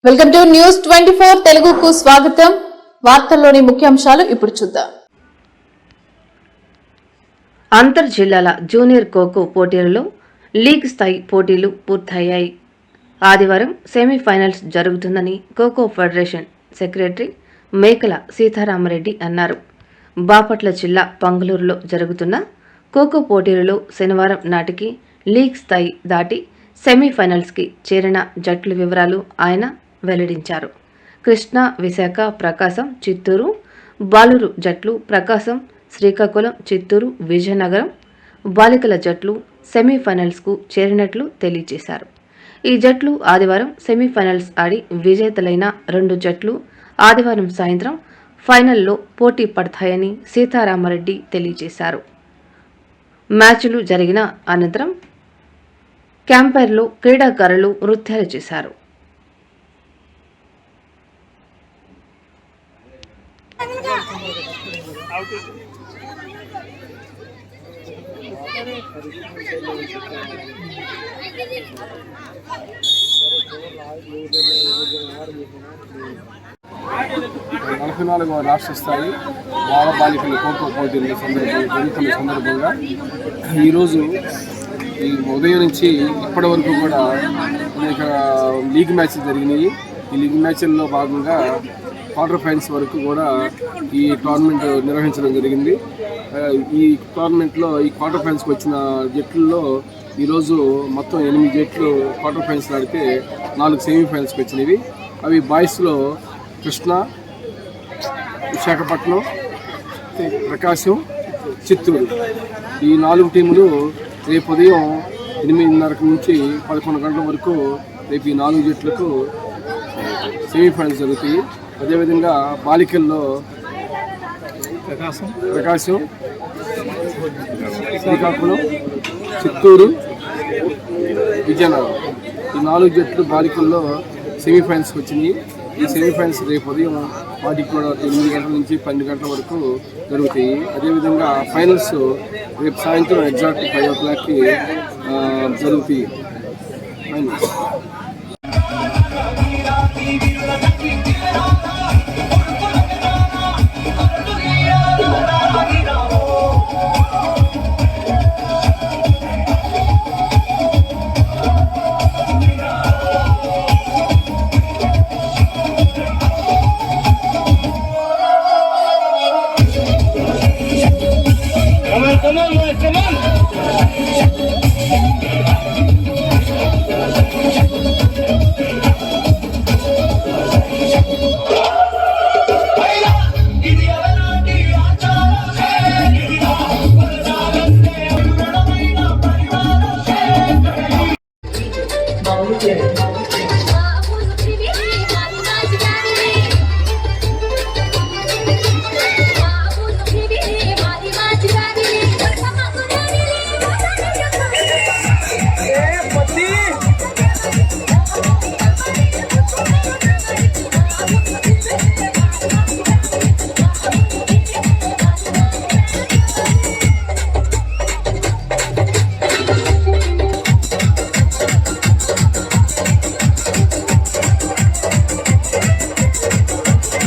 Welcome to news 24 తెలుగుకు స్వాగతం. వార్తల్లోని ముఖ్యాంశాలు ఇప్పుడు చూద్దాం. అంతర్ జిల్లాల జూనియర్ ఖోఖో పోటీలలో లీగ్ స్థాయి పోటీలు పూర్తయ్యాయి. ఆదివారం సెమీఫైనల్స్ జరుగుతుందని ఖోఖో ఫెడరేషన్ సెక్రటరీ మేకల సీతారామరెడ్డి అన్నారు. బాపట్ల జిల్లా పంగలూరులో జరుగుతున్న ఖోఖో పోటీలలో శనివారం నాటికి లీగ్ స్థాయి దాటి సెమీఫైనల్స్కి చేరిన జట్ల వివరాలు ఆయన వెల్లడించారు. కృష్ణా, విశాఖ, ప్రకాశం, చిత్తూరు, బాలూరు జట్లు, ప్రకాశం, శ్రీకాకుళం, చిత్తూరు, విజయనగరం బాలికల జట్లు సెమీఫైనల్స్కు చేరినట్లు తెలియజేశారు. ఈ జట్లు ఆదివారం సెమీఫైనల్స్ ఆడి విజేతలైన 2 జట్లు ఆదివారం సాయంత్రం ఫైనల్లో పోటీ పడతాయని సీతారామరెడ్డి తెలియజేశారు. మ్యాచ్లు జరిగిన అనంతరం క్యాంపైర్లో క్రీడాకారులు నృత్యాలు చేశారు. నలభై 44వ రాష్ట్ర స్థాయి బాల బాలికల ఖోఖో పోటీల జరుగుతున్న సందర్భంగా ఈరోజు ఈ ఉదయం నుంచి ఇప్పటి వరకు కూడా అనేక లీగ్ మ్యాచ్లు జరిగినాయి. ఈ లీగ్ మ్యాచ్ల్లో భాగంగా క్వార్టర్ ఫైనల్స్ వరకు కూడా ఈ టోర్నమెంట్ నిర్వహించడం జరిగింది. ఈ టోర్నమెంట్లో ఈ క్వార్టర్ ఫైనల్స్కి వచ్చిన జట్లలో ఈరోజు మొత్తం 8 జట్లు క్వార్టర్ ఫైనల్స్ ఆడితే 4 సెమీఫైనల్స్కి వచ్చినవి. అవి బాయ్స్లో కృష్ణా, విశాఖపట్నం, ప్రకాశం, చిత్తూరు ఈ 4 టీములు రేపు ఉదయం 8:30 నుంచి 11 గంటల వరకు రేపు ఈ 4 జట్లకు సెమీఫైనల్స్ జరుగుతాయి. అదేవిధంగా బాలికల్లో ప్రకాశం, శ్రీకాకుళం, చిత్తూరు, విజయనగరం ఈ 4 జట్లు బాలికల్లో సెమీఫైనల్స్కి వచ్చినాయి. ఈ సెమీఫైనల్స్ రేపు ఉదయం వాటికి కూడా 8 గంటల నుంచి 12 గంటల వరకు జరుగుతాయి. అదేవిధంగా ఫైనల్స్ రేపు సాయంత్రం ఎగ్జాక్ట్ 5 o'clockకి జరుగుతాయి. ఫైనల్స్